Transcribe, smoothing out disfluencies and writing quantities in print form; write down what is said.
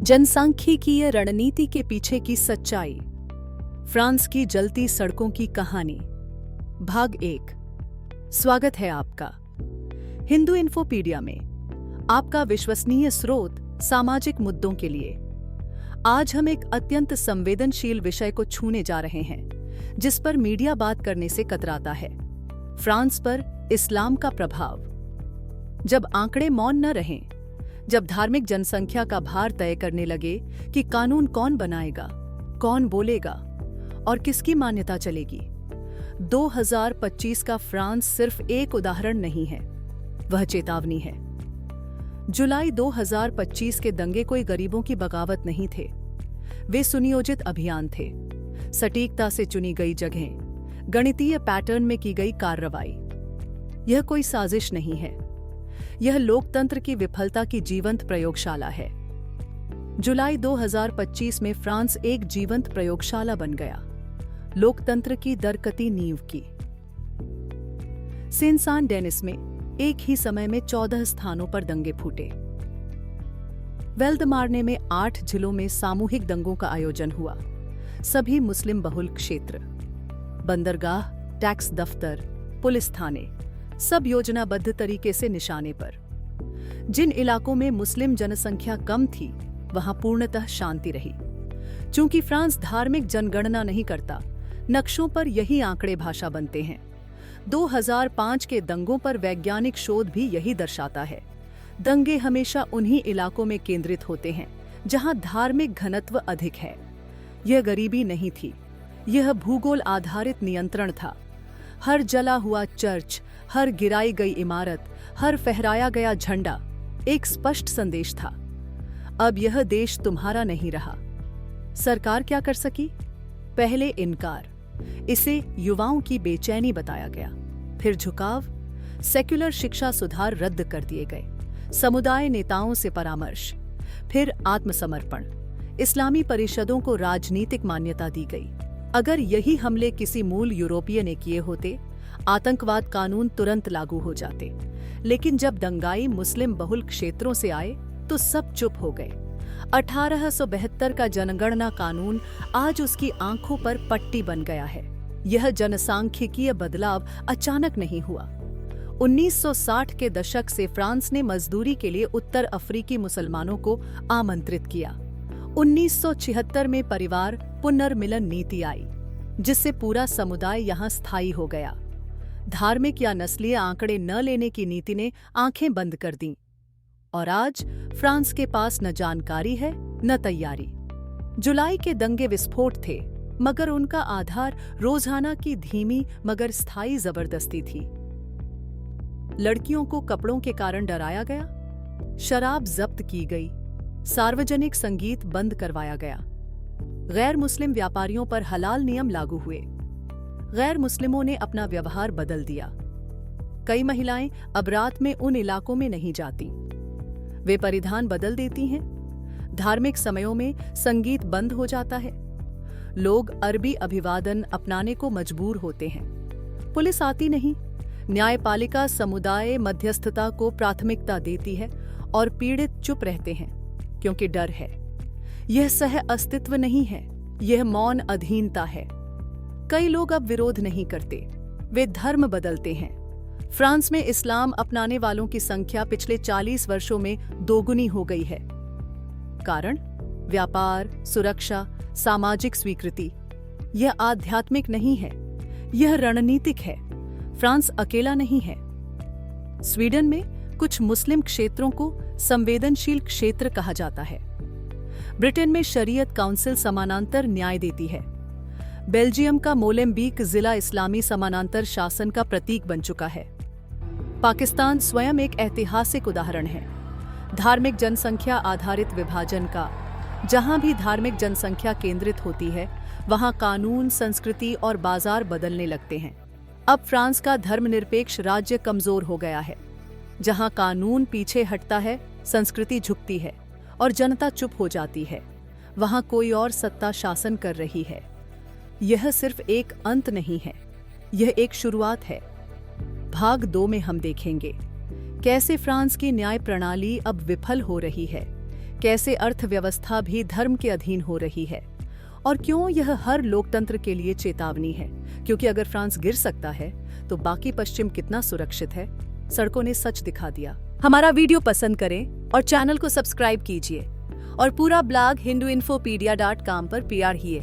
जनसांख्यिकीय रणनीति के पीछे की सच्चाई। फ्रांस की जलती सड़कों की कहानी, भाग 1। स्वागत है आपका हिंदू इन्फोपीडिया में, आपका विश्वसनीय स्रोत सामाजिक मुद्दों के लिए। आज हम एक अत्यंत संवेदनशील विषय को छूने जा रहे हैं, जिस पर मीडिया बात करने से कतराता है। फ्रांस पर इस्लाम का प्रभाव। जब आंकड़े मौन न रहें, जब धार्मिक जनसंख्या का भार तय करने लगे कि कानून कौन बनाएगा, कौन बोलेगा और किसकी मान्यता चलेगी, 2025 का फ्रांस सिर्फ एक उदाहरण नहीं है, वह चेतावनी है। जुलाई 2025 के दंगे कोई गरीबों की बगावत नहीं थे, वे सुनियोजित अभियान थे। सटीकता से चुनी गई जगहें, गणितीय पैटर्न में की गई कार्रवाई। यह कोई साजिश नहीं है, यह लोकतंत्र की विफलता की जीवंत प्रयोगशाला है। जुलाई 2025 में फ्रांस एक जीवंत प्रयोगशाला बन गया, लोकतंत्र की दरकती नींव की। सेंट डेनिस में एक ही समय में 14 स्थानों पर दंगे फूटे। वेल्दमार्ने में 8 जिलों में सामूहिक दंगों का आयोजन हुआ, सभी मुस्लिम बहुल क्षेत्र। बंदरगाह, टैक्स दफ्तर, पुलिस थाने, सब योजनाबद्ध तरीके से निशाने पर। जिन इलाकों में मुस्लिम जनसंख्या कम थी, वहां पूर्णतः शांति रही। चूंकि फ्रांस धार्मिक जनगणना नहीं करता, नक्शों पर यही आंकड़े भाषा बनते हैं। 2005 के दंगों पर वैज्ञानिक शोध भी यही दर्शाता है। दंगे हमेशा उन्हीं इलाकों में केंद्रित होते हैं जहां धार्मिक घनत्व अधिक है। यह गरीबी नहीं थी, यह भूगोल आधारित नियंत्रण था। हर जला हुआ चर्च, हर गिराई गई इमारत, हर फहराया गया झंडा एक स्पष्ट संदेश था। अब यह देश तुम्हारा नहीं रहा। सरकार क्या कर सकी? पहले इनकार, इसे युवाओं की बेचैनी बताया गया। फिर झुकाव, सेक्युलर शिक्षा सुधार रद्द कर दिए गए, समुदाय नेताओं से परामर्श। फिर आत्मसमर्पण, इस्लामी परिषदों को राजनीतिक मान्यता दी गई। अगर यही हमले किसी मूल यूरोपीय ने किए होते, आतंकवाद कानून तुरंत लागू हो जाते। लेकिन जब दंगाई मुस्लिम बहुल क्षेत्रों से आए तो सब चुप हो गए। 1872 का जनगणना कानून आज उसकी आंखों पर पट्टी बन गया है। यह जनसांख्यिकीय बदलाव अचानक नहीं हुआ। 1960 के दशक से फ्रांस ने मजदूरी के लिए उत्तर अफ्रीकी मुसलमानों को आमंत्रित किया। 1976 में परिवार पुनर्मिलन नीति आई, जिससे पूरा समुदाय यहां स्थायी हो गया। धार्मिक या नस्लीय आंकड़े न लेने की नीति ने आंखें बंद कर दीं। और आज फ्रांस के पास न जानकारी है न तैयारी। जुलाई के दंगे विस्फोट थे, मगर उनका आधार रोजाना की धीमी मगर स्थायी जबरदस्ती थी। लड़कियों को कपड़ों के कारण डराया गया, शराब जब्त की गई, सार्वजनिक संगीत बंद करवाया गया। गैर मुस्लिम व्यापारियों पर हलाल नियम लागू हुए। गैर मुस्लिमों ने अपना व्यवहार बदल दिया। कई महिलाएं अब रात में उन इलाकों में नहीं जाती, वे परिधान बदल देती हैं। धार्मिक समयों में संगीत बंद हो जाता है। लोग अरबी अभिवादन अपनाने को मजबूर होते हैं। पुलिस आती नहीं। न्यायपालिका समुदाय मध्यस्थता को प्राथमिकता देती है और पीड़ित चुप रहते हैं, क्योंकि डर है। यह सह अस्तित्व नहीं है, यह मौन अधीनता है। कई लोग अब विरोध नहीं करते, वे धर्म बदलते हैं। फ्रांस में इस्लाम अपनाने वालों की संख्या पिछले 40 वर्षों में दोगुनी हो गई है। कारण व्यापार, सुरक्षा, सामाजिक स्वीकृति। यह आध्यात्मिक नहीं है, यह रणनीतिक है। फ्रांस अकेला नहीं है। स्वीडन में कुछ मुस्लिम क्षेत्रों को संवेदनशील क्षेत्र कहा जाता है। ब्रिटेन में शरीयत काउंसिल समानांतर न्याय देती है। बेल्जियम का मोलेम्बिक जिला इस्लामी समानांतर शासन का प्रतीक बन चुका है। पाकिस्तान स्वयं एक ऐतिहासिक उदाहरण है, धार्मिक जनसंख्या आधारित विभाजन का। जहां भी धार्मिक जनसंख्या केंद्रित होती है, वहां कानून, संस्कृति और बाजार बदलने लगते हैं। अब फ्रांस का धर्मनिरपेक्ष राज्य कमजोर हो गया है। जहां कानून पीछे हटता है, संस्कृति झुकती है और जनता चुप हो जाती है, वहां कोई और सत्ता शासन कर रही है। यह सिर्फ एक अंत नहीं है, यह एक शुरुआत है। भाग 2 में हम देखेंगे कैसे फ्रांस की न्याय प्रणाली अब विफल हो रही है, कैसे अर्थव्यवस्था भी धर्म के अधीन हो रही है, और क्यों यह हर लोकतंत्र के लिए चेतावनी है, क्योंकि अगर फ्रांस गिर सकता है तो बाकी पश्चिम कितना सुरक्षित है, सड़कों ने सच दिखा दिया। हमारा वीडियो पसंद करें और चैनल को सब्सक्राइब कीजिए और पूरा ब्लॉग hinduinfopedia.com पर पढ़िए।